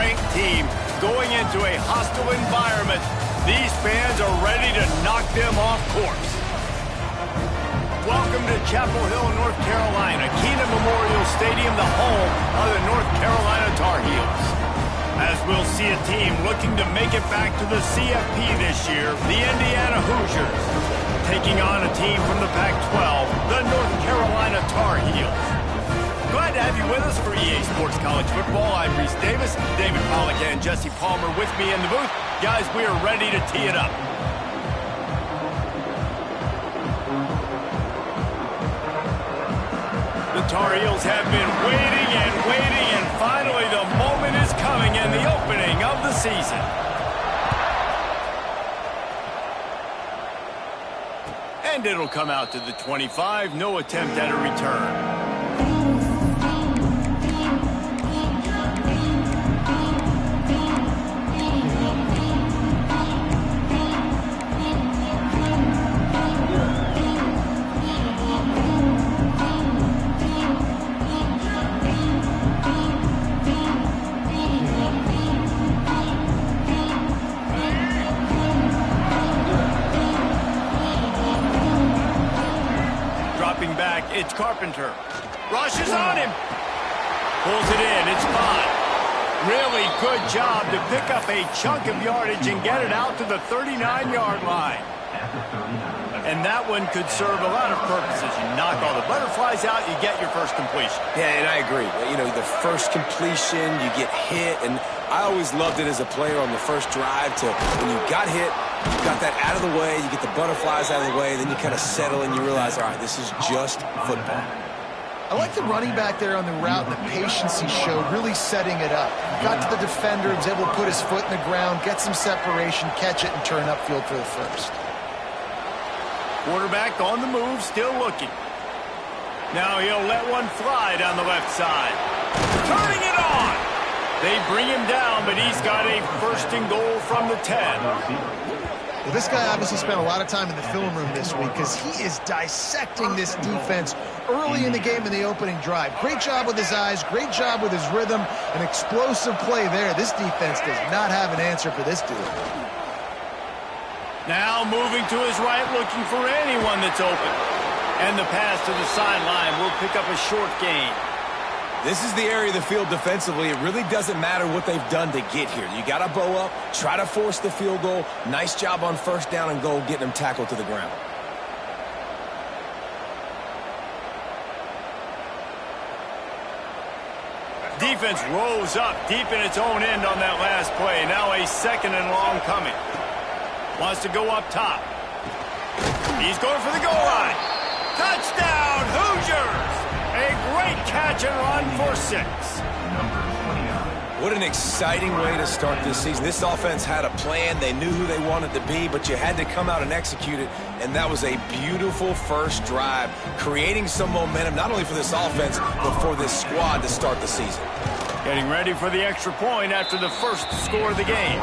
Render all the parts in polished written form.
ranked team going into a hostile environment. These fans are ready to knock them off course. Welcome to Chapel Hill, North Carolina, Keenan Memorial Stadium, the home of the North Carolina Tar Heels. As we'll see a team looking to make it back to the CFP this year, the Indiana Hoosiers, taking on a team from the Pac-12, the North Carolina Tar Heels. Glad to have you with us for EA Sports College Football. I'm Reese Davis, David Pollack and Jesse Palmer with me in the booth. Guys, we are ready to tee it up. The Tar Heels have been waiting and finally the moment is coming in the opening of the season. And it'll come out to the 25, no attempt at a return. It's Carpenter. Rushes on him. Pulls it in. It's fine. Really good job to pick up a chunk of yardage and get it out to the 39-yard line. And that one could serve a lot of purposes. You knock all the butterflies out, you get your first completion. Yeah, and I agree. You know, the first completion, you get hit, and I always loved it as a player on the first drive to when you got hit, you got that out of the way, you get the butterflies out of the way, then you kind of settle and you realize, all right, this is just football. I like the running back there on the route and the patience he showed, really setting it up. Got to the defender, was able to put his foot in the ground, get some separation, catch it, and turn upfield for the first. Quarterback on the move, still looking. Now he'll let one fly down the left side. Turning it on! They bring him down, but he's got a first and goal from the 10. Well, this guy obviously spent a lot of time in the film room this week because he is dissecting this defense early in the game in the opening drive. Great job with his eyes, great job with his rhythm, an explosive play there. This defense does not have an answer for this dude. Now moving to his right, looking for anyone that's open. And the pass to the sideline will pick up a short gain. This is the area of the field defensively. It really doesn't matter what they've done to get here. You got to bow up, try to force the field goal. Nice job on first down and goal, getting them tackled to the ground. Defense rose up deep in its own end on that last play. Now a second and long coming. Wants to go up top. He's going for the goal line. Touchdown, Hoosiers! A great catch and run for 6. What an exciting way to start this season. This offense had a plan. They knew who they wanted to be, but you had to come out and execute it, and that was a beautiful first drive, creating some momentum, not only for this offense, but for this squad to start the season. Getting ready for the extra point after the first score of the game.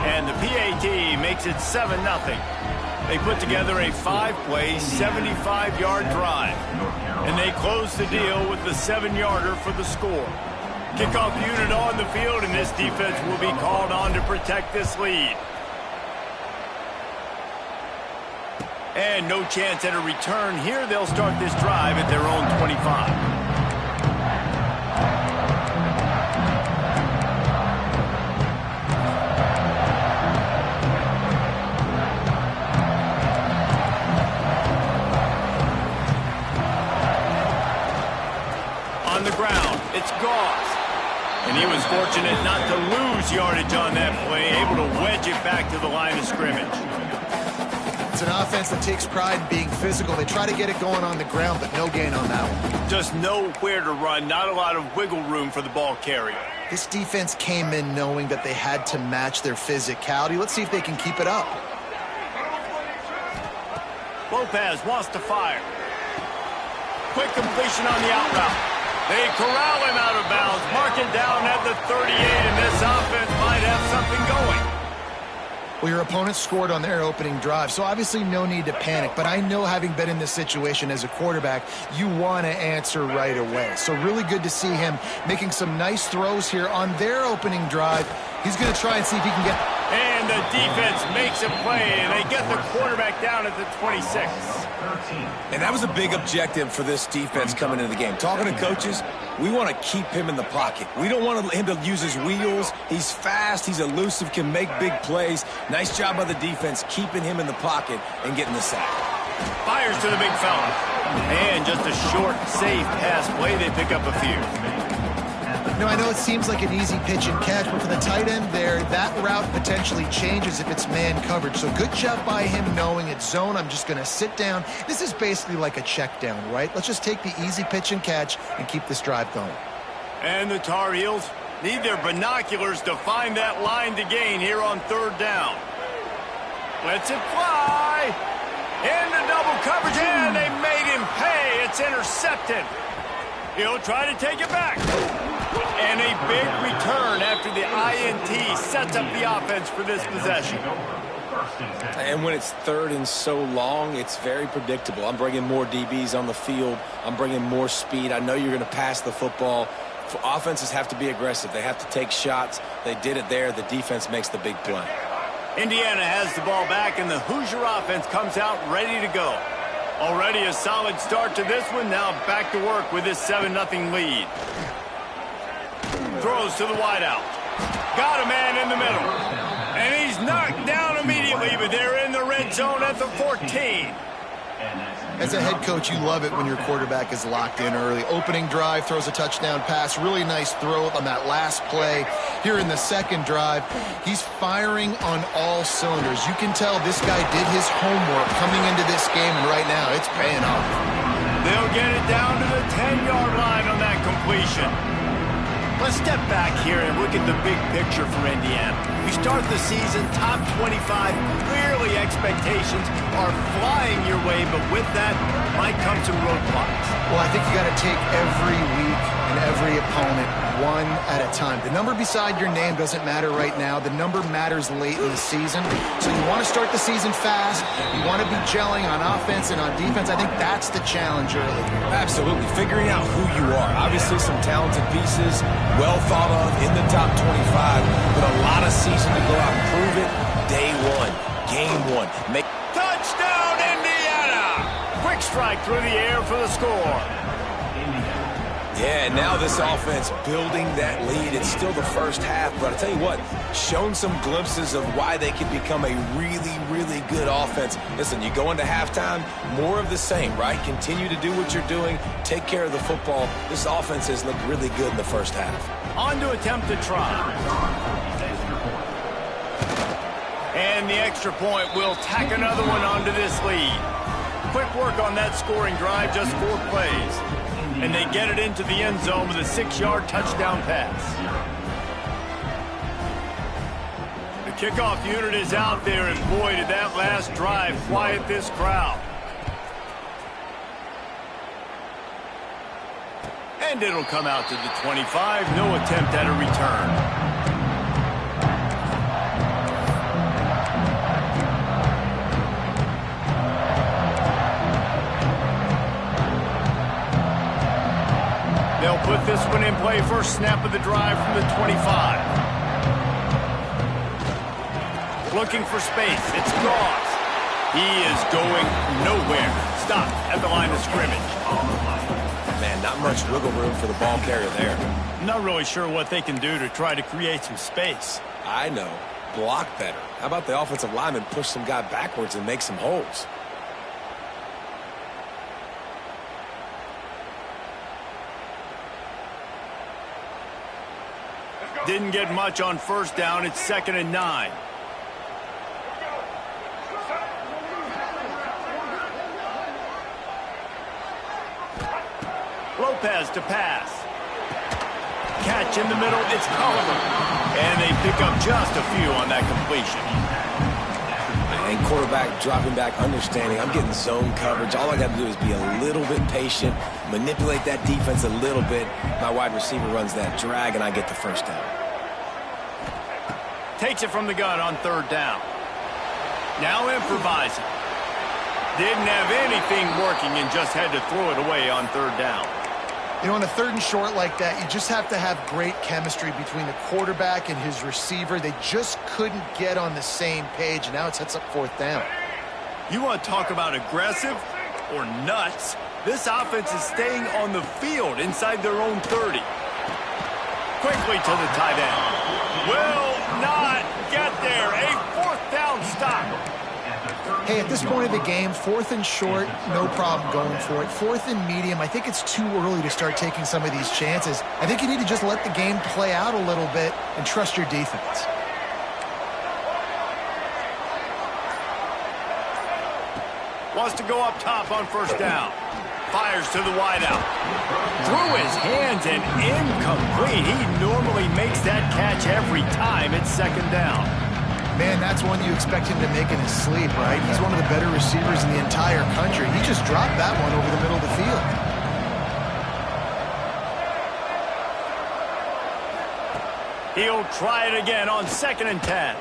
And the PAT makes it 7-0. They put together a 5-play, 75-yard drive. And they close the deal with the 7-yarder for the score. Kickoff unit on the field, and this defense will be called on to protect this lead. And no chance at a return here. They'll start this drive at their own 25. On the ground, it's Goss. And he was fortunate not to lose yardage on that play, able to wedge it back to the line of scrimmage. It's an offense that takes pride in being physical. They try to get it going on the ground, but no gain on that one. Just nowhere to run, not a lot of wiggle room for the ball carrier. This defense came in knowing that they had to match their physicality. Let's see if they can keep it up. Lopez wants to fire. Quick completion on the out route. They corral him out of bounds, mark it down at the 38, and this offense might have something going. Well, your opponent scored on their opening drive, so obviously no need to panic. But I know, having been in this situation as a quarterback, you want to answer right away. So really good to see him making some nice throws here on their opening drive. He's going to try and see if he can get... And the defense makes a play, and they get the quarterback down at the 26. And that was a big objective for this defense coming into the game. Talking to coaches, we want to keep him in the pocket. We don't want him to use his wheels. He's fast, he's elusive, can make big plays. Nice job by the defense keeping him in the pocket and getting the sack. Fires to the big fella. And just a short, safe pass play. They pick up a few. Now, I know it seems like an easy pitch and catch, but for the tight end there, that route potentially changes if it's man coverage. So good job by him knowing it's zone. I'm just going to sit down. This is basically like a check down, right? Let's just take the easy pitch and catch and keep this drive going. And the Tar Heels need their binoculars to find that line to gain here on third down. Lets it fly. Into double coverage, and they made him pay. It's intercepted. He'll try to take it back. And a big return after the INT sets up the offense for this possession. And when it's third and so long, it's very predictable. I'm bringing more DBs on the field. I'm bringing more speed. I know you're going to pass the football. Offenses have to be aggressive. They have to take shots. They did it there. The defense makes the big play. Indiana has the ball back, and the Hoosier offense comes out ready to go. Already a solid start to this one. Now back to work with this 7-0 lead. Throws to the wideout. Got a man in the middle. And he's knocked down immediately, but they're in the red zone at the 14. As a head coach, you love it when your quarterback is locked in early. Opening drive, throws a touchdown pass. Really nice throw on that last play. Here in the second drive, he's firing on all cylinders. You can tell this guy did his homework coming into this game, and right now it's paying off. They'll get it down to the 10-yard line on that completion. Let's step back here and look at the big picture for Indiana. We start the season top 25. Clearly expectations are flying your way, but with that might come some roadblocks. Well, I think you got to take every week and every opponent one at a time. The number beside your name doesn't matter right now. The number matters late in the season. So you want to start the season fast. You want to be gelling on offense and on defense. I think that's the challenge early. Absolutely. Figuring out who you are. Obviously some talented pieces, well thought of in the top 25, but a lot of season to go out and prove it. Day one, game one. Touchdown, Indiana! Quick strike through the air for the score. Yeah, and now this offense building that lead. It's still the first half, but I tell you what, shown some glimpses of why they can become a really, really good offense. Listen, you go into halftime, more of the same, right? Continue to do what you're doing, take care of the football. This offense has looked really good in the first half. On to attempt to try. And the extra point will tack another one onto this lead. Quick work on that scoring drive, just 4 plays. And they get it into the end zone with a 6-yard touchdown pass. The kickoff unit is out there, and boy, did that last drive quiet this crowd. And it'll come out to the 25. No attempt at a return. They'll put this one in play. First snap of the drive from the 25. Looking for space. It's Goss. He is going nowhere. Stop at the line of scrimmage. Man, not much wiggle room for the ball carrier there. Not really sure what they can do to try to create some space. I know. Block better. How about the offensive lineman push some guy backwards and make some holes? Didn't get much on first down. It's 2nd and 9. Lopez to pass. Catch in the middle. It's Oliver. And they pick up just a few on that completion. And quarterback dropping back, understanding I'm getting zone coverage. All I got to do is be a little bit patient, manipulate that defense a little bit. My wide receiver runs that drag, and I get the first down. Takes it from the gun on 3rd down. Now improvising. Didn't have anything working and just had to throw it away on third down. You know, on a 3rd and short like that, you just have to have great chemistry between the quarterback and his receiver. They just couldn't get on the same page, and now it sets up 4th down. You want to talk about aggressive or nuts? This offense is staying on the field inside their own 30. Quickly to the tight end. Will not get there. A 4th down stop. Hey, at this point of the game, 4th and short, no problem going for it. 4th and medium, I think it's too early to start taking some of these chances. I think you need to just let the game play out a little bit and trust your defense. Wants to go up top on 1st down. Fires to the wideout. Through his hands and incomplete. He normally makes that catch every time it's 2nd down. Man, that's one you expect him to make in his sleep, right? He's one of the better receivers in the entire country. He just dropped that one over the middle of the field. He'll try it again on 2nd and 10.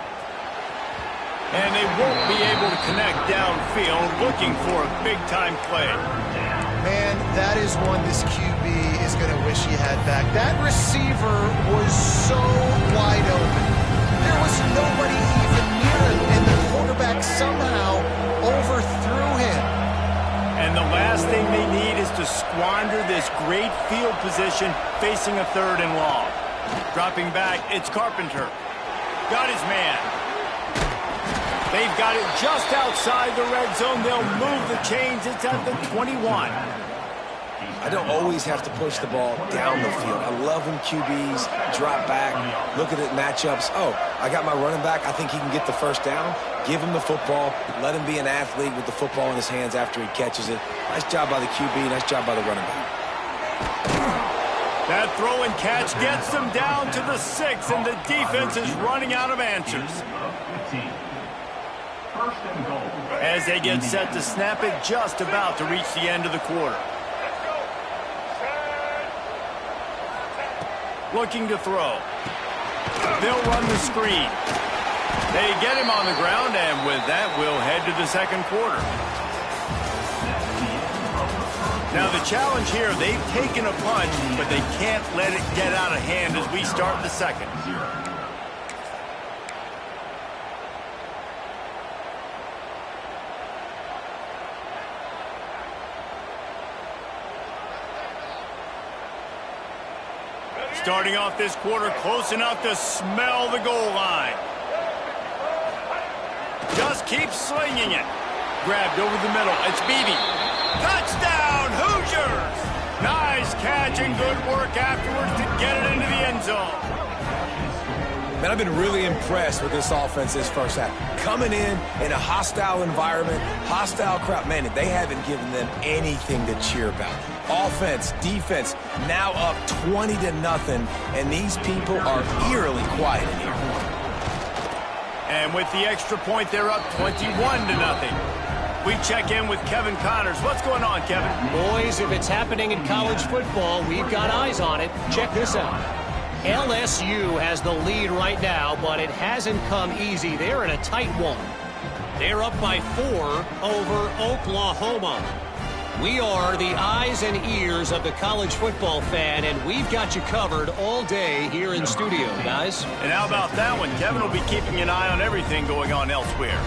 And they won't be able to connect downfield, looking for a big-time play. Man, that is one this QB is going to wish he had back. That receiver was so wide open. There was nobody even near him, and the quarterback somehow overthrew him. And the last thing they need is to squander this great field position facing a 3rd and long. Dropping back, it's Carpenter. Got his man. They've got it just outside the red zone. They'll move the chains. It's at the 21. I don't always have to push the ball down the field. I love when QBs drop back, look at it matchups. Oh, I got my running back. I think he can get the 1st down. Give him the football. Let him be an athlete with the football in his hands after he catches it. Nice job by the QB. Nice job by the running back. That throw and catch gets them down to the 6, and the defense is running out of answers. As they get set to snap it, just about to reach the end of the quarter. Looking to throw. They'll run the screen. They get him on the ground, and with that, we'll head to the 2nd quarter. Now, the challenge here, they've taken a punch, but they can't let it get out of hand as we start the 2nd. Starting off this quarter close enough to smell the goal line. Just keep slinging it. Grabbed over the middle. It's Beebe. Touchdown, Hoosiers! Nice catch and good work afterwards to get it into the end zone. Man, I've been really impressed with this offense this 1st half. Coming in a hostile environment, hostile crowd. Man, they haven't given them anything to cheer about. Offense, defense, now up 20-0, and these people are eerily quiet in here. And with the extra point, they're up 21-0. We check in with Kevin Connors. What's going on, Kevin? Boys, if it's happening in college football, we've got eyes on it. Check this out. LSU has the lead right now, but it hasn't come easy. They're in a tight one. They're up by 4 over Oklahoma. We are the eyes and ears of the college football fan, and we've got you covered all day here in studio, guys. And how about that one? Kevin will be keeping an eye on everything going on elsewhere.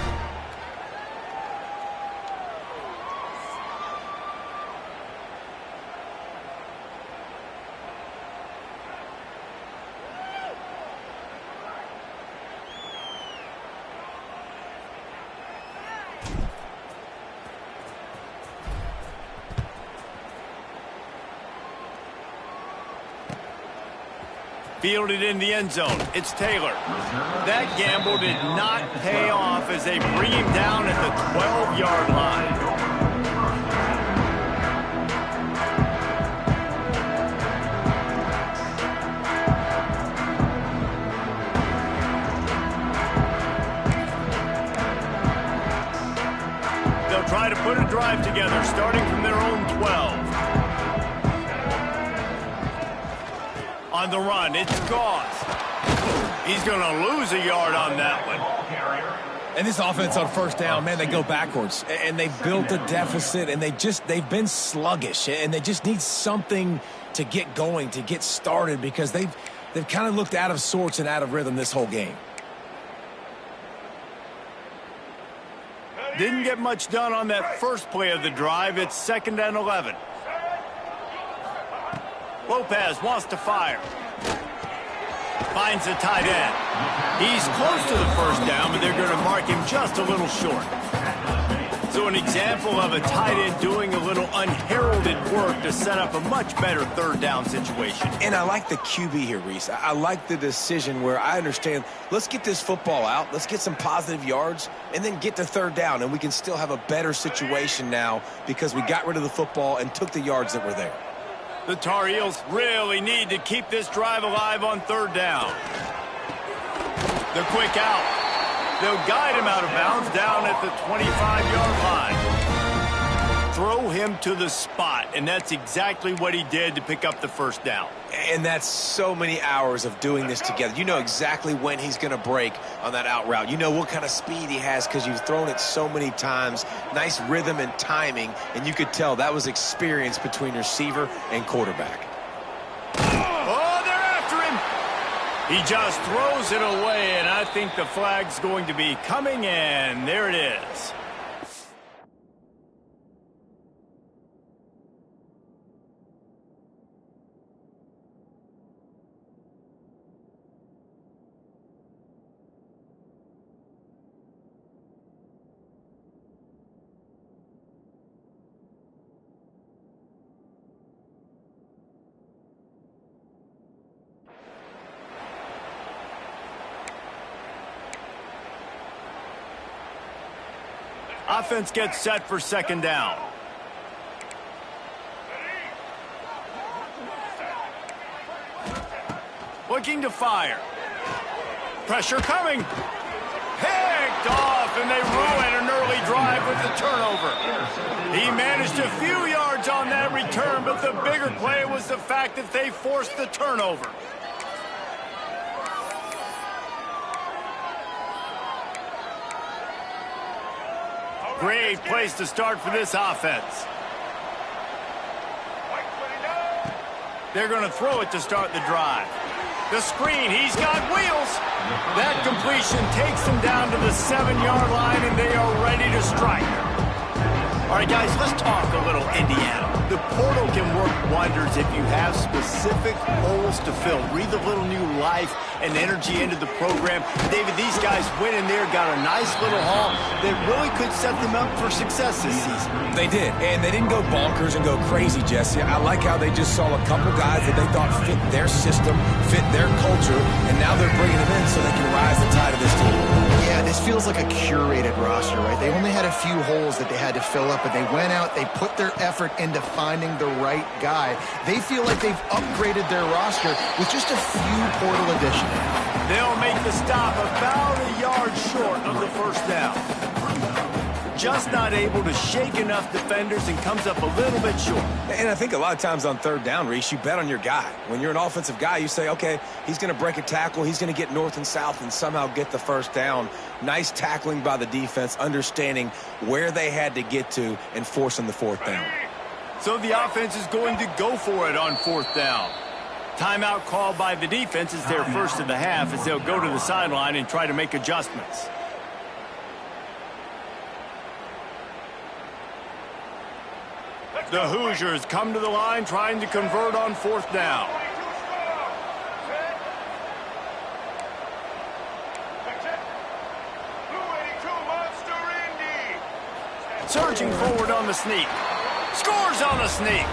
Fielded in the end zone. It's Taylor. That gamble did not pay off as they bring him down at the 12-yard line. They'll try to put a drive together starting from their own 12. On the run, it's Goss. He's going to lose a yard on that one. And this offense on first down, man, they go backwards. And they built a deficit, and they've been sluggish. And they just need something to get going, to get started, because they've kind of looked out of sorts and out of rhythm this whole game. Didn't get much done on that first play of the drive. It's 2nd and 11. Lopez wants to fire. Finds the tight end. He's close to the first down, but they're going to mark him just a little short. So an example of a tight end doing a little unheralded work to set up a much better 3rd down situation. And I like the QB here, Reese. I like the decision where I understand, let's get this football out, let's get some positive yards, and then get to 3rd down, and we can still have a better situation now because we got rid of the football and took the yards that were there. The Tar Heels really need to keep this drive alive on 3rd down. The quick out. They'll guide him out of bounds down at the 25-yard line. Throw him to the spot, and that's exactly what he did to pick up the first down. And that's so many hours of doing this together. You know exactly when he's going to break on that out route. You know what kind of speed he has because you've thrown it so many times. Nice rhythm and timing, and you could tell that was experience between receiver and quarterback. Oh, they're after him. He just throws it away, and I think the flag's going to be coming in. There it is. Offense gets set for 2nd down. Looking to fire. Pressure coming. Picked off, and they ruin an early drive with the turnover. He managed a few yards on that return, but the bigger play was the fact that they forced the turnover. Great place to start for this offense. They're going to throw it to start the drive. The screen, he's got wheels. That completion takes them down to the 7-yard line, and they are ready to strike. All right, guys, let's talk a little Indiana. The portal can work wonders if you have specific holes to fill. Breathe a little new life and energy into the program. David, these guys went in there, got a nice little haul that really could set them up for success this season. They did, and they didn't go bonkers and go crazy, Jesse. I like how they just saw a couple guys that they thought fit their system, fit their culture, and now they're bringing them in so they can rise the tide of this team. Yeah, this feels like a curated roster, right? They only had a few holes that they had to fill up, but they went out, they put their effort into finding the right guy. They feel like they've upgraded their roster with just a few portal additions. They'll make the stop about a yard short of the first down. Just not able to shake enough defenders and comes up a little bit short. And I think a lot of times on 3rd down, Reese, you bet on your guy. When you're an offensive guy, you say, okay, he's going to break a tackle, he's going to get north and south and somehow get the first down. Nice tackling by the defense, understanding where they had to get to and forcing the 4th down. So the offense is going to go for it on 4th down. Timeout called by the defense is their first of the half as they'll go to the sideline and try to make adjustments. The Hoosiers come to the line trying to convert on 4th down. Surging forward on the sneak. Scores on the sneak.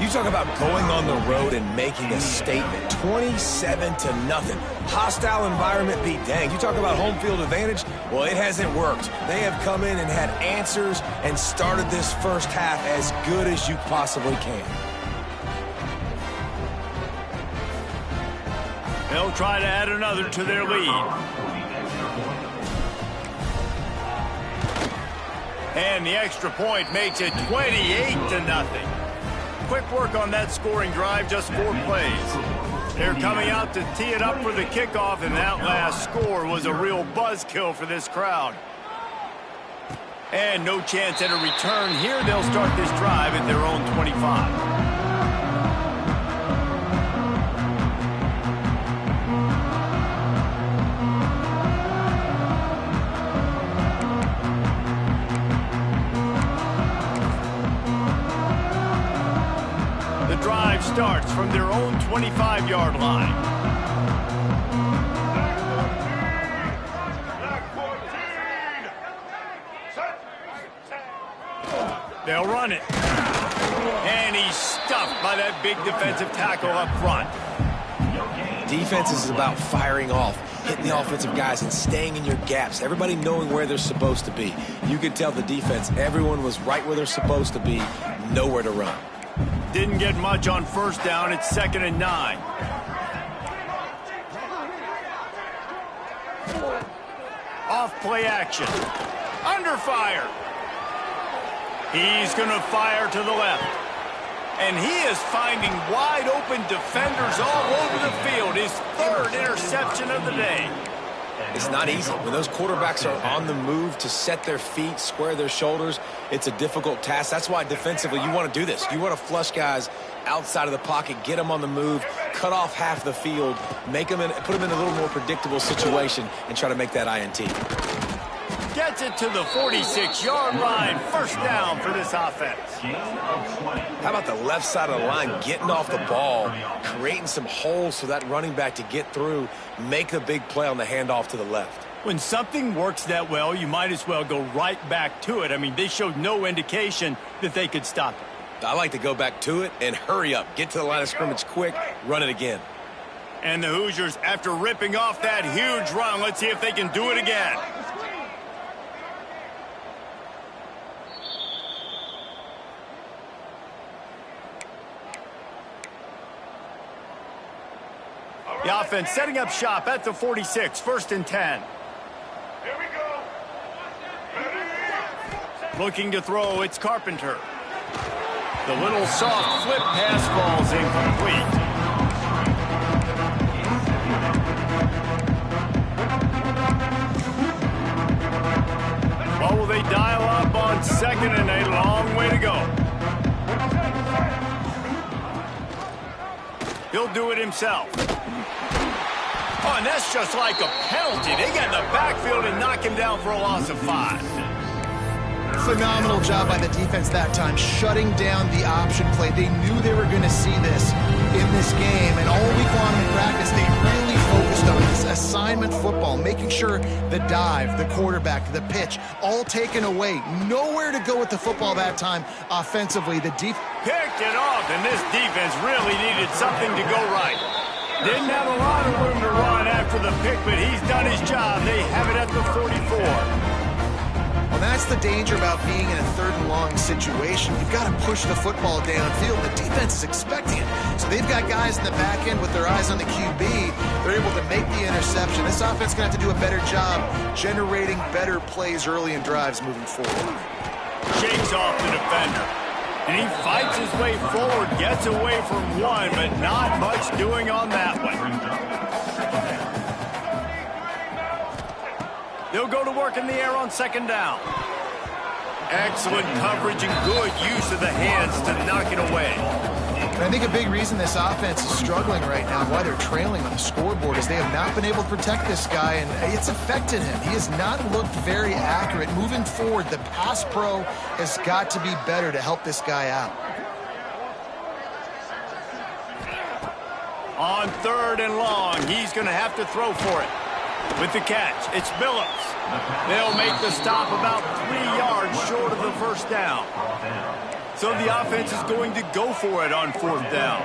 You talk about going on the road and making a statement. 27-0. Hostile environment be danged. You talk about home field advantage. Well, it hasn't worked. They have come in and had answers and started this first half as good as you possibly can. They'll try to add another to their lead. And the extra point makes it 28-0. Quick work on that scoring drive, just 4 plays. They're coming out to tee it up for the kickoff, and that last score was a real buzzkill for this crowd. And no chance at a return here. They'll start this drive at their own 25. Starts from their own 25-yard line. They'll run it. And he's stuffed by that big defensive tackle up front. Defense is about firing off, hitting the offensive guys and staying in your gaps. Everybody knowing where they're supposed to be. You could tell the defense, everyone was right where they're supposed to be, nowhere to run. Didn't get much on first down. It's 2nd and 9. Off play action. Under fire. He's going to fire to the left. And he is finding wide open defenders all over the field. His 3rd interception of the day. It's not easy. When those quarterbacks are on the move to set their feet, square their shoulders, it's a difficult task. That's why defensively you want to do this. You want to flush guys outside of the pocket, get them on the move, cut off half the field, make them put them in a little more predictable situation, and try to make that INT. Gets it to the 46-yard line. First down for this offense. How about the left side of the line getting off the ball, creating some holes for that running back to get through, make the big play on the handoff to the left. When something works that well, you might as well go right back to it. I mean, they showed no indication that they could stop it. I like to go back to it and hurry up. Get to the line of scrimmage quick, run it again. And the Hoosiers, after ripping off that huge run, let's see if they can do it again. The offense setting up shop at the 46, 1st and 10. Here we go. Ready? Looking to throw, it's Carpenter. The little soft flip pass falls incomplete. Well, will they dial up on 2nd and a long way to go? He'll do it himself. Oh, and that's just like a penalty. They get in the backfield and knock him down for a loss of 5. Phenomenal job by the defense that time, shutting down the option play. They knew they were going to see this in this game, and all week long in practice, they really focused on this assignment football, making sure the dive, the quarterback, the pitch, all taken away. Nowhere to go with the football that time offensively. The defense picked it off, and this defense really needed something to go right. Didn't have a lot of room to run after the pick, but he's done his job. They have it at the 44. Well, that's the danger about being in a 3rd and long situation. You've got to push the football downfield. The defense is expecting it. So they've got guys in the back end with their eyes on the QB. They're able to make the interception. This offense is going to have to do a better job generating better plays early in drives moving forward. Shakes off the defender. And he fights his way forward, gets away from one, but not much doing on that one. They'll go to work in the air on 2nd down. Excellent coverage and good use of the hands to knock it away. And I think a big reason this offense is struggling right now, why they're trailing on the scoreboard, is they have not been able to protect this guy, and it's affected him. He has not looked very accurate. Moving forward, the pass pro has got to be better to help this guy out. On 3rd and long, he's going to have to throw for it. With the catch, it's Billups. They'll make the stop about 3 yards short of the first down. So the offense is going to go for it on 4th down.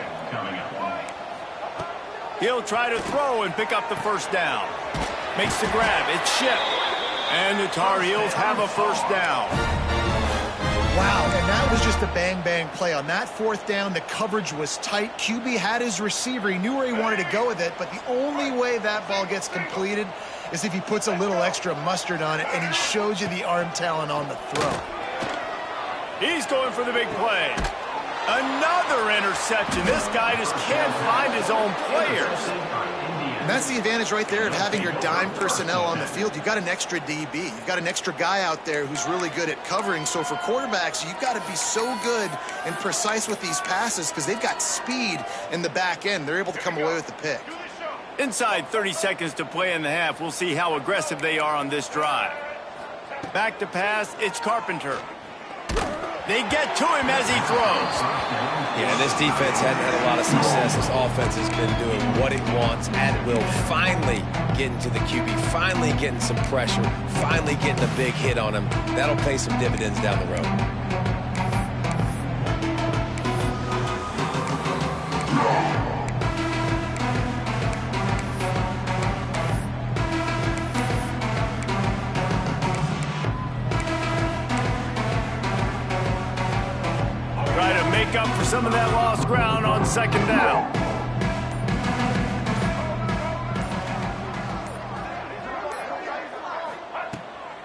He'll try to throw and pick up the first down. Makes the grab. It's Ship. And the Tar Heels have a first down. Wow, and that was just a bang-bang play. On that 4th down, the coverage was tight. QB had his receiver. He knew where he wanted to go with it, but the only way that ball gets completed is if he puts a little extra mustard on it, and he shows you the arm talent on the throw. He's going for the big play. Another interception. This guy just can't find his own players. And that's the advantage right there of having your dime personnel on the field. You've got an extra DB. You've got an extra guy out there who's really good at covering. So for quarterbacks, you've got to be so good and precise with these passes because they've got speed in the back end. They're able to come away with the pick. Inside 30 seconds to play in the half. We'll see how aggressive they are on this drive. Back to pass, it's Carpenter. They get to him as he throws. Yeah, this defense hadn't had a lot of success. This offense has been doing what it wants and will finally get into the QB, finally getting some pressure, finally getting a big hit on him. That'll pay some dividends down the road. Up for some of that lost ground on second down.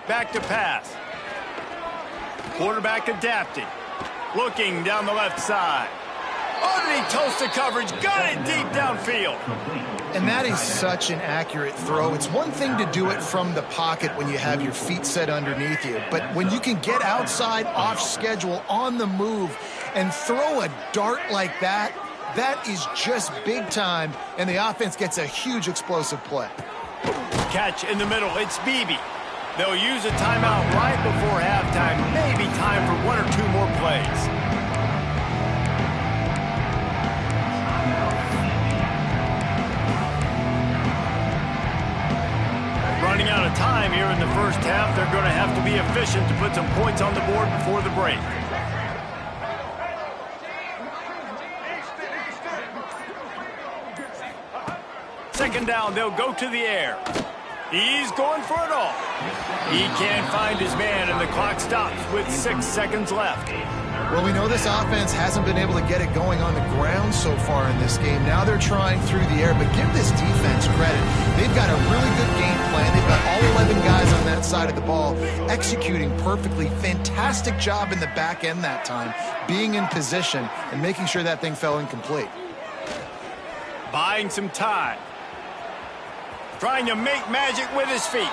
Back to pass. Quarterback adapting. Looking down the left side. Underneath toasted coverage. Got it deep downfield. And that is such an accurate throw. It's one thing to do it from the pocket when you have your feet set underneath you. But when you can get outside, off schedule, on the move, and throw a dart like that, that is just big time. And the offense gets a huge explosive play. Catch in the middle. It's Beebe. They'll use a timeout right before halftime. Maybe time for one or two more plays. Running out of time here in the first half. They're going to have to be efficient to put some points on the board before the break. Second down, they'll go to the air. He's going for it all. He can't find his man, and the clock stops with 6 seconds left. Well, we know this offense hasn't been able to get it going on the ground so far in this game. Now they're trying through the air, but give this defense credit. They've got a really good game plan. They've got all 11 guys on that side of the ball executing perfectly. Fantastic job in the back end that time, being in position and making sure that thing fell incomplete. Buying some time. Trying to make magic with his feet.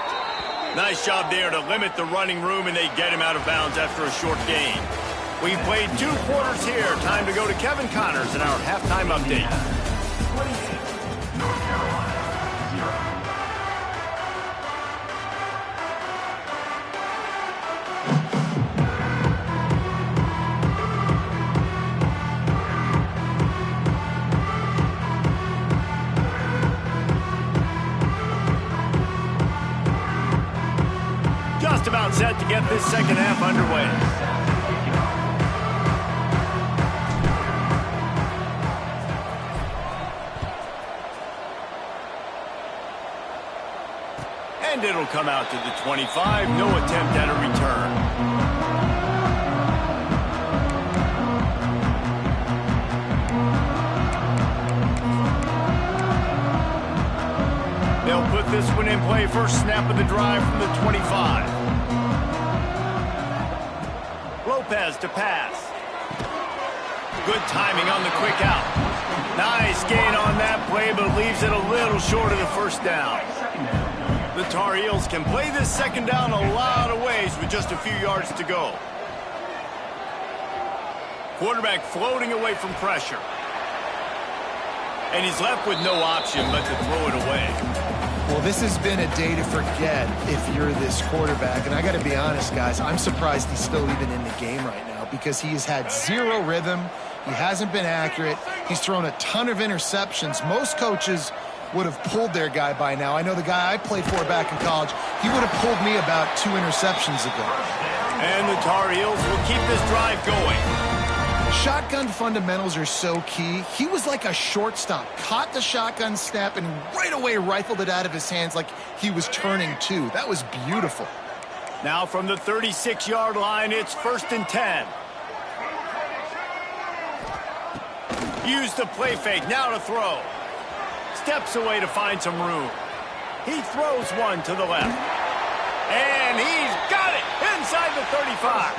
Nice job there to limit the running room, and they get him out of bounds after a short gain. We've played 2 quarters here. Time to go to Kevin Connors in our halftime update. Just about set to get this second half underway. And it'll come out to the 25. No attempt at a return. They'll put this one in play. First snap of the drive from the 25. Lopez to pass. Good timing on the quick out. Nice gain on that play, but leaves it a little short of the first down. The Tar Heels can play this second down a lot of ways with just a few yards to go. Quarterback floating away from pressure. And he's left with no option but to throw it away. Well, this has been a day to forget if you're this quarterback. And I got to be honest, guys, I'm surprised he's still even in the game right now because he has had zero rhythm. He hasn't been accurate. He's thrown a ton of interceptions. Most coaches would have pulled their guy by now. I know the guy I played for back in college, he would have pulled me about 2 interceptions ago. And the Tar Heels will keep this drive going. Shotgun fundamentals are so key. He was like a shortstop, caught the shotgun snap and right away rifled it out of his hands like he was turning 2. That was beautiful. Now from the 36-yard line, it's 1st and 10. Use the play fake, now to throw. Steps away to find some room. He throws one to the left. And he's got it! inside the 35.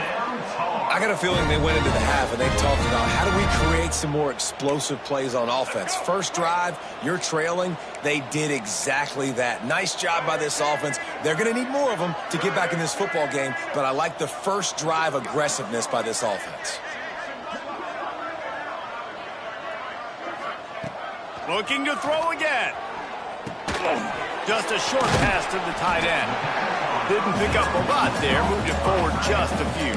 I got a feeling they went into the half and they talked about how do we create some more explosive plays on offense. First drive, you're trailing. They did exactly that. Nice job by this offense. They're going to need more of them to get back in this football game, but I like the first drive aggressiveness by this offense. Looking to throw again. Just a short pass to the tight end. Didn't pick up a lot there, moved it forward just a few.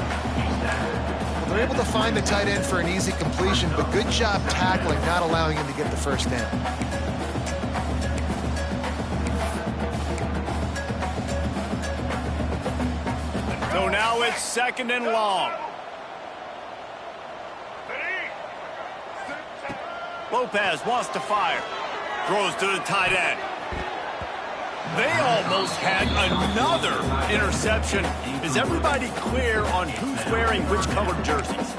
They're able to find the tight end for an easy completion, but good job tackling, not allowing him to get the first down. So now it's 2nd and long. Lopez wants to fire. Throws to the tight end. They almost had another interception. Is everybody clear on who's wearing which colored jerseys?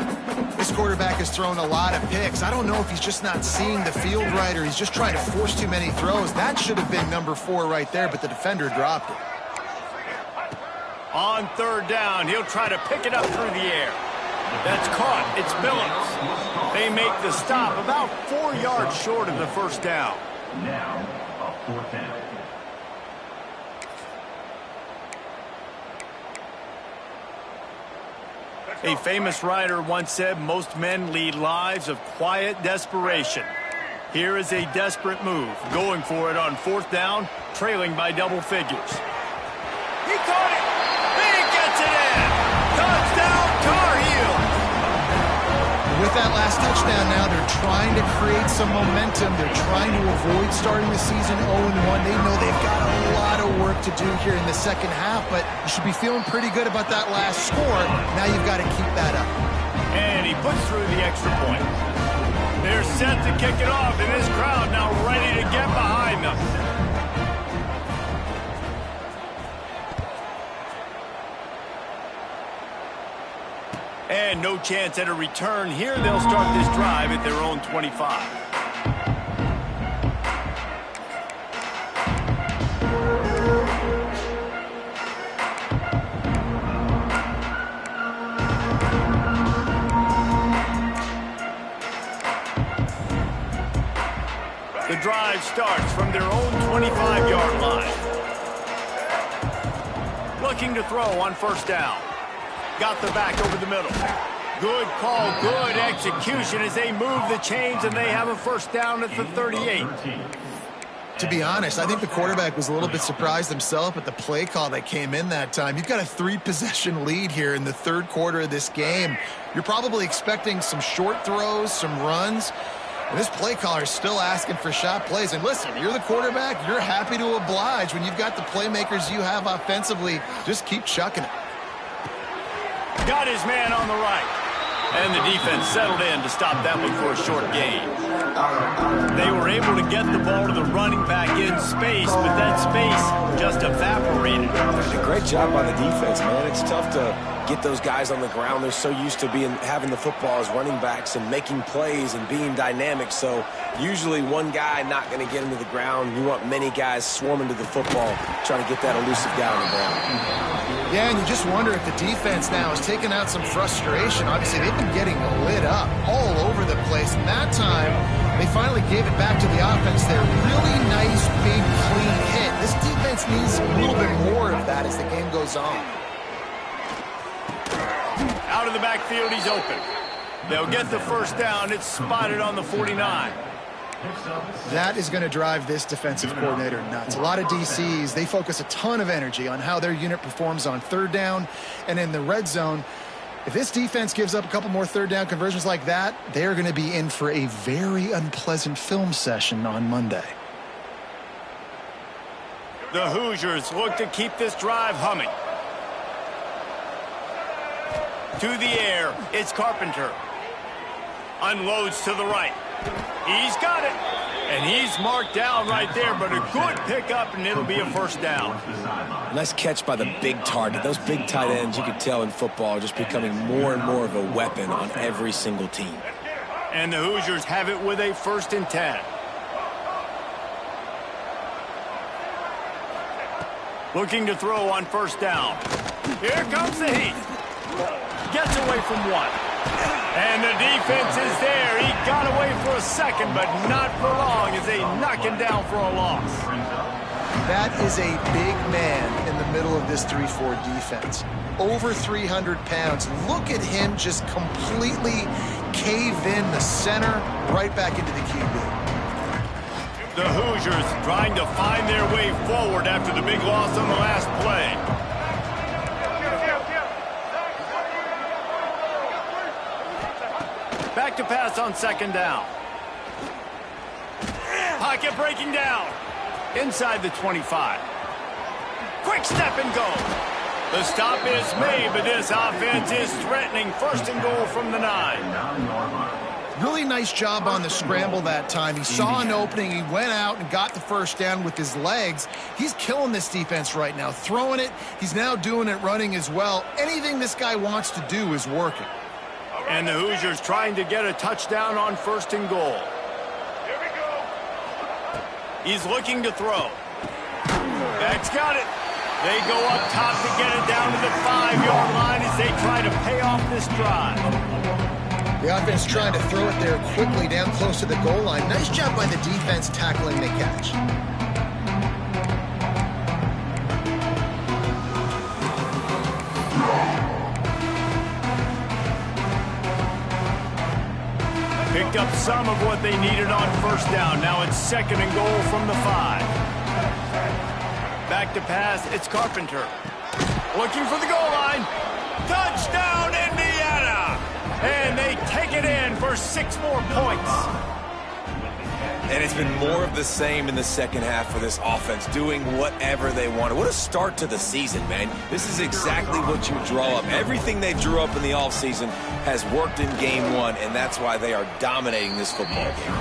This quarterback has thrown a lot of picks. I don't know if he's just not seeing the field right or he's just trying to force too many throws. That should have been number 4 right there, but the defender dropped it. On 3rd down, he'll try to pick it up through the air. That's caught. It's Phillips. They make the stop about 4 yards short of the first down. Now, a 4th down. A famous writer once said most men lead lives of quiet desperation. Here is a desperate move, going for it on 4th down, trailing by double figures. He caught it! He gets it in! Touchdown, Tar Heels! With that last touchdown now, they're trying to create some momentum. They're trying to avoid starting the season 0-1. They know they've got a lot of work to do here in the second half, but you should be feeling pretty good about that last score. Now you've got to keep that up. And he puts through the extra point. They're set to kick it off, and this crowd now ready to get behind them. And no chance at a return here. They'll start this drive at their own 25. The drive starts from their own 25-yard line. Looking to throw on 1st down. Got the back over the middle. Good call, good execution as they move the chains and they have a 1st down at the 38. To be honest, I think the quarterback was a little bit surprised himself at the play call that came in that time. You've got a 3-possession lead here in the 3rd quarter of this game. You're probably expecting some short throws, some runs. And this play caller is still asking for shot plays. And listen, you're the quarterback. You're happy to oblige. When you've got the playmakers you have offensively, just keep chucking it. Got his man on the right. And the defense settled in to stop that one for a short gain. They were able to get the ball to the running back in space, but that space just evaporated. A great job by the defense, man. It's tough to get those guys on the ground. They're so used to having the football as running backs and making plays and being dynamic. So usually one guy not going to get him to the ground. You want many guys swarming to the football, trying to get that elusive guy on the ground. Yeah, and you just wonder if the defense now is taking out some frustration. Obviously, they've been getting lit up all over the place. And that time, they finally gave it back to the offense there. Really nice, big, clean hit. This defense needs a little bit more of that as the game goes on. Out of the backfield, he's open. They'll get the 1st down. It's spotted on the 49. That is going to drive this defensive coordinator nuts. A lot of DCs, they focus a ton of energy on how their unit performs on 3rd down and in the red zone. If this defense gives up a couple more 3rd down conversions like that, they're going to be in for a very unpleasant film session on Monday. The Hoosiers look to keep this drive humming. To the air, it's Carpenter. Unloads to the right. He's got it. And he's marked down right there, but a good pickup, and it'll be a 1st down. Nice catch by the big target. Those big tight ends, you can tell in football, are just becoming more and more of a weapon on every single team. And the Hoosiers have it with a 1st and 10. Looking to throw on 1st down. Here comes the heat. Gets away from one. And the defense is there. He got away for a second, but not for long as they knock him down for a loss. That is a big man in the middle of this 3-4 defense. Over 300 pounds. Look at him just completely cave in the center, right back into the QB. The Hoosiers trying to find their way forward after the big loss on the last play. Back to pass on second down. Pocket breaking down. Inside the 25. Quick step and go. The stop is made, but this offense is threatening. First and goal from the 9. Really nice job on the scramble that time. He saw an opening. He went out and got the first down with his legs. He's killing this defense right now. Throwing it. He's now doing it running as well. Anything this guy wants to do is working. And the Hoosiers trying to get a touchdown on first and goal. Here we go. He's looking to throw. That's got it. They go up top to get it down to the 5-yard line as they try to pay off this drive. The offense trying to throw it there quickly down close to the goal line. Nice job by the defense tackling the catch. Picked up some of what they needed on first down. Now it's second and goal from the 5. Back to pass, it's Carpenter. Looking for the goal line. Touchdown, Indiana! And they take it in for 6 more points. And it's been more of the same in the second half for this offense, doing whatever they wanted. What a start to the season, man. This is exactly what you draw up. Everything they drew up in the offseason has worked in game 1, and that's why they are dominating this football game.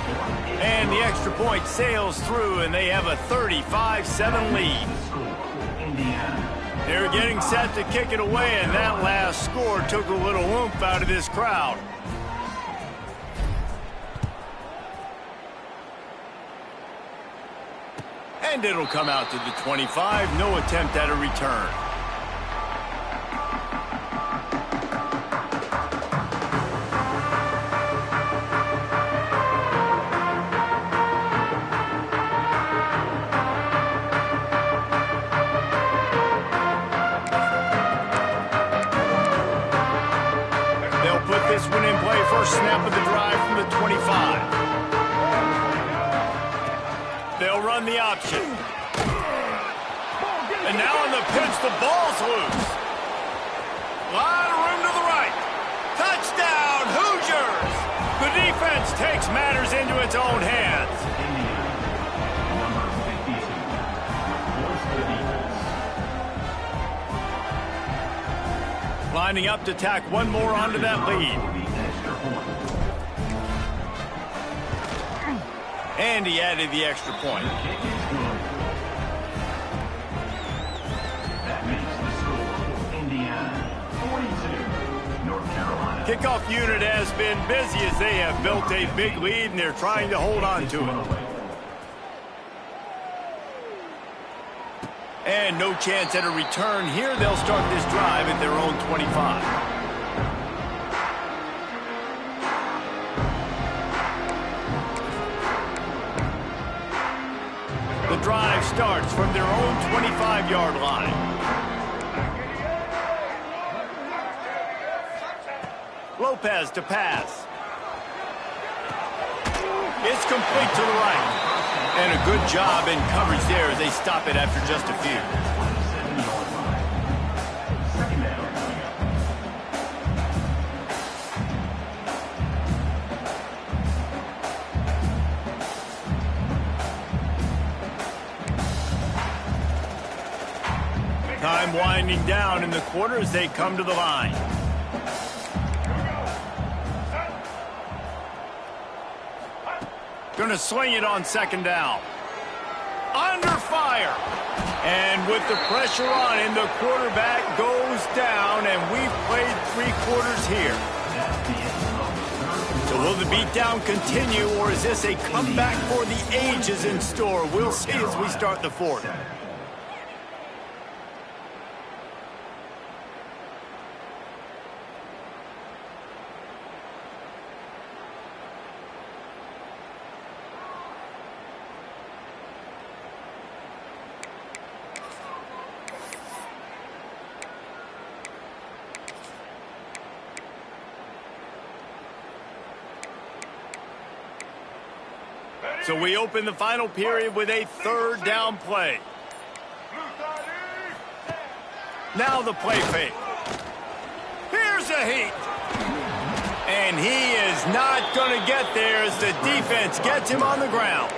And the extra point sails through, and they have a 35-7 lead. They're getting set to kick it away, and that last score took a little oomph out of this crowd. And it'll come out to the 25. No attempt at a return. They'll put this one in play. First snap of the drive from the 25. They'll run the option. And now on the pitch, the ball's loose. Lot of room to the right. Touchdown, Hoosiers! The defense takes matters into its own hands. Lining up to tack one more onto that lead. And he added the extra point. That makes the score Indiana 42, North Carolina. Kickoff unit has been busy as they have built a big lead and they're trying to hold on to it. And no chance at a return here. They'll start this drive at their own 25. The drive starts from their own 25-yard line. Lopez to pass. It's complete to the right. And a good job in coverage there as they stop it after just a few. Time winding down in the quarter as they come to the line. Going to swing it on second down. Under fire. And with the pressure on him, the quarterback goes down, and we've played 3 quarters here. So will the beatdown continue, or is this a comeback for the ages in store? We'll see as we start the 4th. So we open the final period with a third down play. Now the play fake. Here's a heat. And he is not going to get there as the defense gets him on the ground.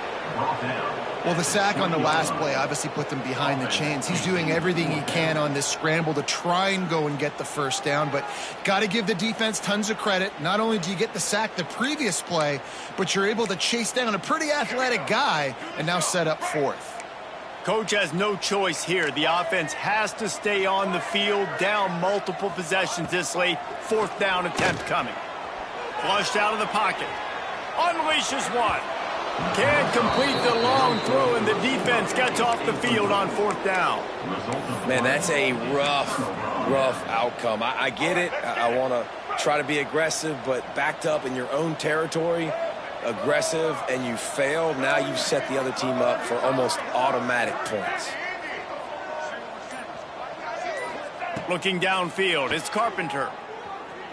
Well, the sack on the last play obviously put them behind the chains. He's doing everything he can on this scramble to try and go and get the first down, but got to give the defense tons of credit. Not only do you get the sack the previous play, but you're able to chase down a pretty athletic guy and now set up fourth. Coach has no choice here. The offense has to stay on the field, down multiple possessions this late. Fourth down attempt coming. Flushed out of the pocket. Unleashes one. Can't complete the long throw, and the defense gets off the field on fourth down. Man, that's a rough outcome. I get it. I want to try to be aggressive, but backed up in your own territory, aggressive, and you fail. Now you've set the other team up for almost automatic points. Looking downfield, it's Carpenter.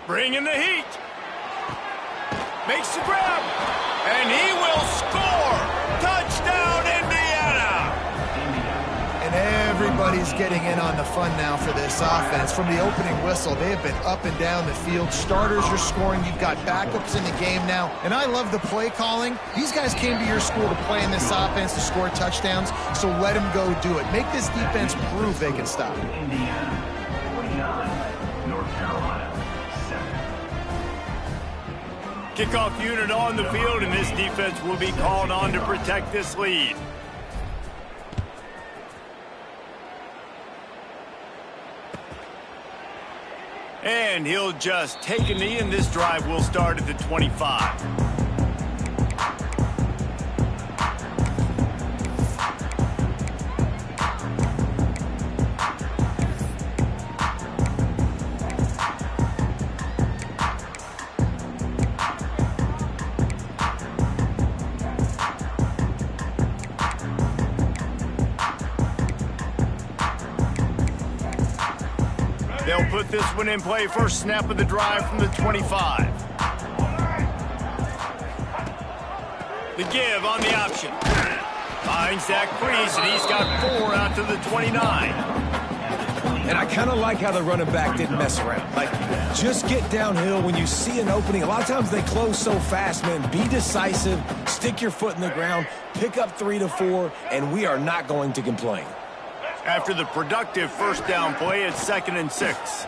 Bringing the heat. Makes the grab. And he will score! Touchdown, Indiana! And everybody's getting in on the fun now for this offense. From the opening whistle, they have been up and down the field. Starters are scoring. You've got backups in the game now. And I love the play calling. These guys came to your school to play in this offense to score touchdowns, so let them go do it. Make this defense prove they can stop it. Indiana, 49. North Carolina, 7. Kickoff unit on the field, and this defense will be called on to protect this lead. And he'll just take a knee, and this drive will start at the 25. They'll put this one in play. First snap of the drive from the 25. The give on the option. Finds that crease, and he's got 4 out to the 29. And I kind of like how the running back didn't mess around. Like, just get downhill when you see an opening. A lot of times they close so fast, man. Be decisive, stick your foot in the ground, pick up 3 to 4, and we are not going to complain. After the productive first down play, it's 2nd and 6.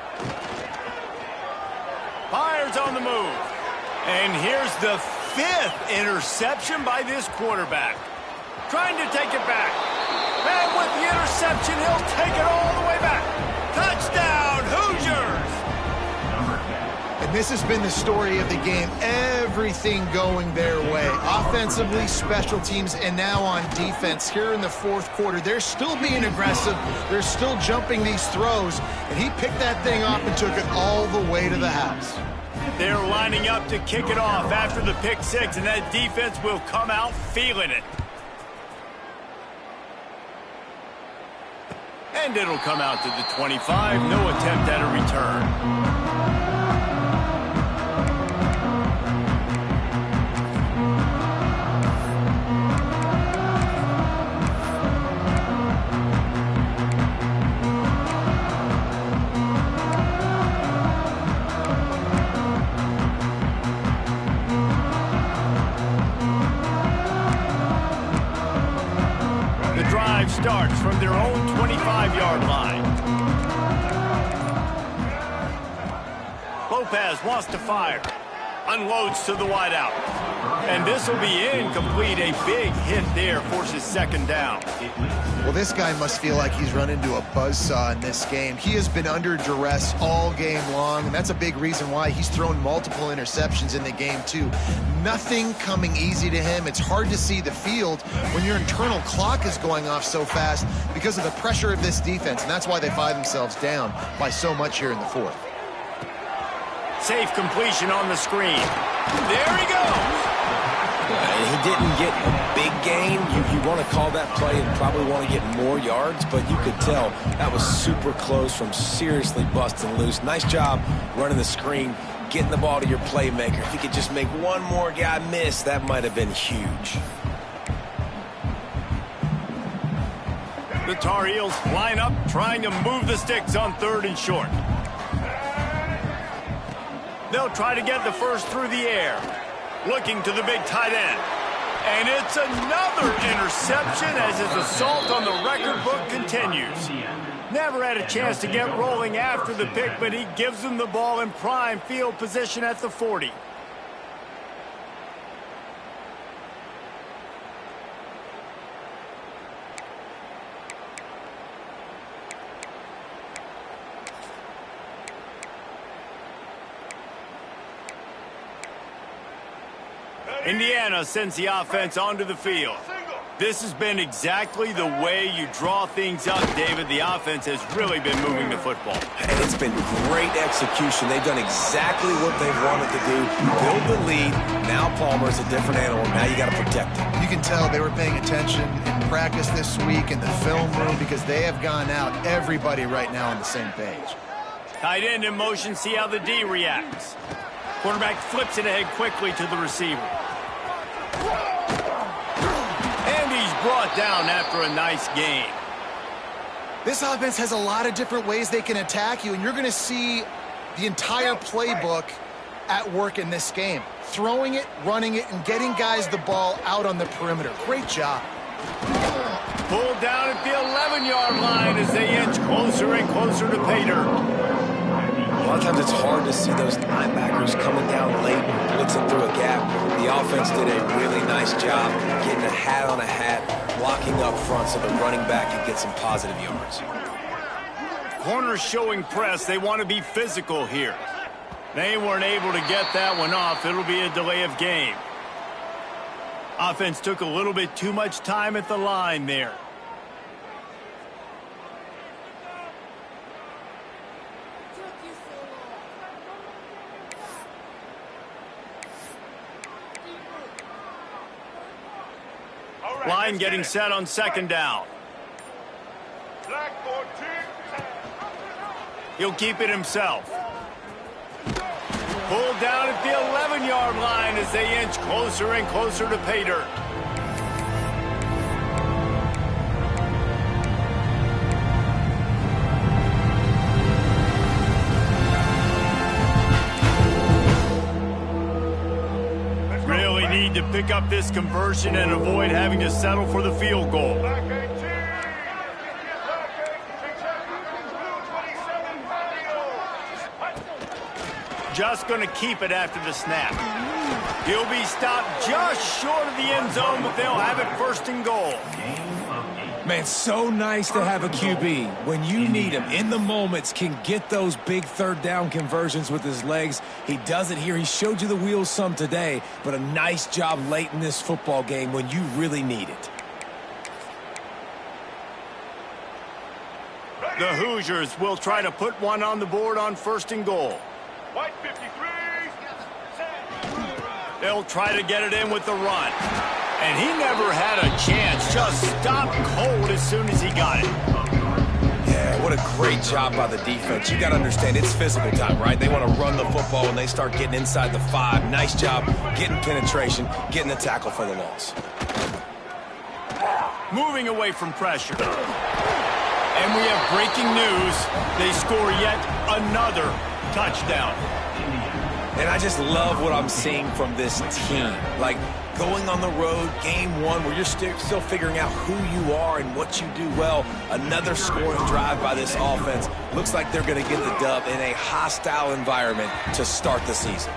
Byers on the move. And here's the 5th interception by this quarterback. Trying to take it back. And with the interception, he'll take it all the way back. Touchdown, Hoosiers! And this has been the story of the game. Everything going their way. Offensively, special teams, and now on defense. Here in the fourth quarter, they're still being aggressive. They're still jumping these throws. And he picked that thing up and took it all the way to the house. They're lining up to kick it off after the pick 6, and that defense will come out feeling it. And it'll come out to the 25. No attempt at a return. Starts from their own 25-yard line. Lopez wants to fire. Unloads to the wideout. And this will be incomplete. A big hit there forces 2nd down. Well, this guy must feel like he's run into a buzzsaw in this game. He has been under duress all game long, and that's a big reason why he's thrown multiple interceptions in the game, too. Nothing coming easy to him. It's hard to see the field when your internal clock is going off so fast because of the pressure of this defense, and that's why they find themselves down by so much here in the fourth. Safe completion on the screen. There he goes. He didn't get a big gain. You want to call that play and probably want to get more yards, but you could tell that was super close from seriously busting loose. Nice job running the screen, getting the ball to your playmaker. If he could just make one more guy miss, that might have been huge. The Tar Heels line up, trying to move the sticks on 3rd and short. They'll try to get the first through the air. Looking to the big tight end. And it's another interception as his assault on the record book continues. Never had a chance to get rolling after the pick, but he gives them the ball in prime field position at the 40. Indiana sends the offense onto the field. This has been exactly the way you draw things up, David. The offense has really been moving the football. And it's been great execution. They've done exactly what they've wanted to do. Build the lead. Now Palmer's a different animal. Now you got to protect him. You can tell they were paying attention in practice this week in the film room because they have gone out, everybody right now on the same page. Tight end in motion, see how the D reacts. Quarterback flips it ahead quickly to the receiver. And he's brought down after a nice gain. This offense has a lot of different ways they can attack you, and you're going to see the entire playbook at work in this game. Throwing it, running it, and getting guys the ball out on the perimeter. Great job. Pulled down at the 11-yard line as they inch closer and closer to pay dirt. A lot of times it's hard to see those linebackers coming down late and blitzing through a gap. The offense did a really nice job getting a hat on a hat, blocking up front so the running back can get some positive yards. Corners showing press. They want to be physical here. They weren't able to get that one off. It'll be a delay of game. Offense took a little bit too much time at the line there. Line getting set on 2nd down. He'll keep it himself. Pulled down at the 11-yard line as they inch closer and closer to pay dirt. Really need to pick up this conversion and avoid having to settle for the field goal. Just going to keep it after the snap. He'll be stopped just short of the end zone, but they'll have it 1st and goal. Man, so nice to have a QB. When you need him, in the moments, can get those big 3rd down conversions with his legs. He does it here. He showed you the wheels some today, but a nice job late in this football game when you really need it. The Hoosiers will try to put one on the board on 1st and goal. White 53. They'll try to get it in with the run. And he never had a chance. Just stopped cold as soon as he got it. Yeah, what a great job by the defense. You got to understand, it's physical time, right? They want to run the football when they start getting inside the 5. Nice job getting penetration, getting the tackle for the loss. Moving away from pressure. And we have breaking news. They score yet another touchdown. And I just love what I'm seeing from this team. Like, going on the road, game 1, where you're still figuring out who you are and what you do well. Another scoring drive by this offense. Looks like they're going to get the dub in a hostile environment to start the season.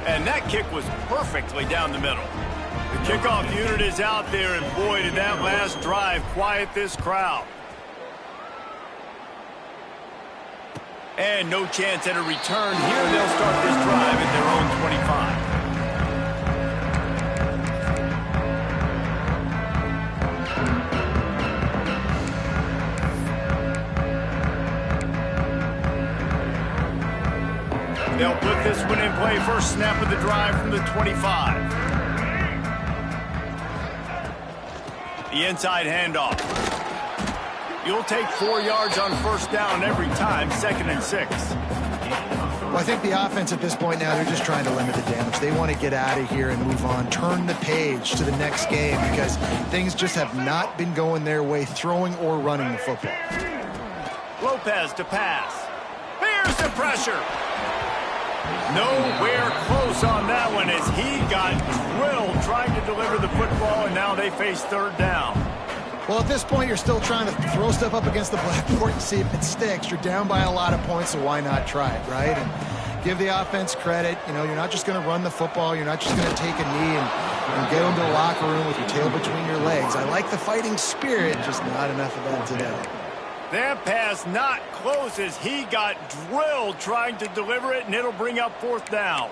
And that kick was perfectly down the middle. The kickoff unit is out there, and boy, did that last drive quiet this crowd. And no chance at a return here. They'll start this drive at their own 25. They'll put this one in play. First snap of the drive from the 25. The inside handoff. You'll take 4 yards on 1st down every time, 2nd and 6. Well, I think the offense at this point now, they're just trying to limit the damage. They want to get out of here and move on, turn the page to the next game because things just have not been going their way, throwing or running the football. Lopez to pass. Here's the pressure. Nowhere close on that one as he got drilled trying to deliver the football, and now they face third down. Well, at this point, you're still trying to throw stuff up against the blackboard and see if it sticks. You're down by a lot of points, so why not try it, right? And give the offense credit. You know, you're not just going to run the football. You're not just going to take a knee and get into the locker room with your tail between your legs. I like the fighting spirit, just not enough of that today. That pass not close as he got drilled trying to deliver it, and it'll bring up fourth down.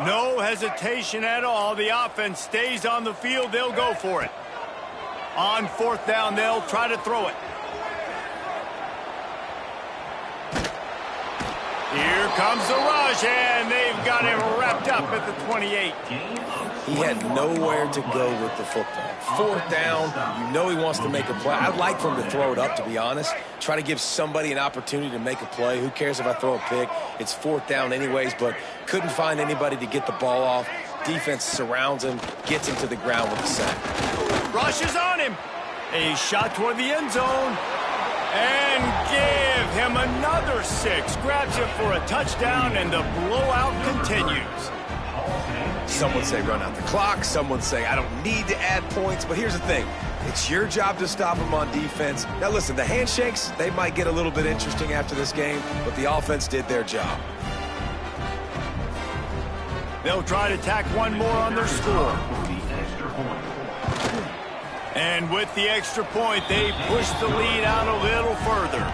No hesitation at all. The offense stays on the field. They'll go for it. On fourth down, they'll try to throw it. Here comes the rush, and they've got him wrapped up at the 28. He had nowhere to go with the football. Fourth down, you know he wants to make a play. I'd like for him to throw it up, to be honest. Try to give somebody an opportunity to make a play. Who cares if I throw a pick? It's fourth down anyways, but couldn't find anybody to get the ball off. Defense surrounds him, gets him to the ground with the sack. Rushes on him. A shot toward the end zone. And give him another 6. Grabs it for a touchdown, and the blowout continues. Some would say run out the clock. Some would say I don't need to add points. But here's the thing. It's your job to stop them on defense. Now, listen, the handshakes, they might get a little bit interesting after this game, but the offense did their job. They'll try to tack one more on their score. And with the extra point, they push the lead out a little further.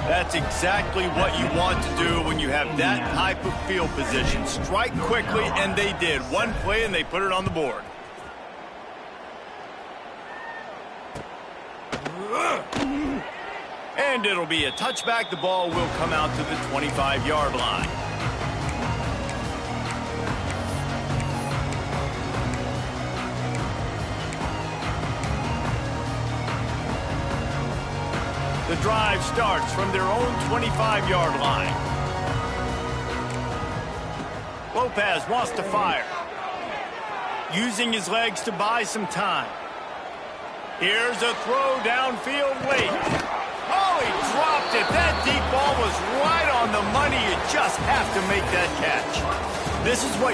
That's exactly what you want to do when you have that type of field position. Strike quickly, and they did. One play, and they put it on the board. And it'll be a touchback. The ball will come out to the 25-yard line. The drive starts from their own 25-yard line. Lopez wants to fire. Using his legs to buy some time. Here's a throw downfield late. Oh, he dropped it. That deep ball was right on the money. You just have to make that catch. This is what you're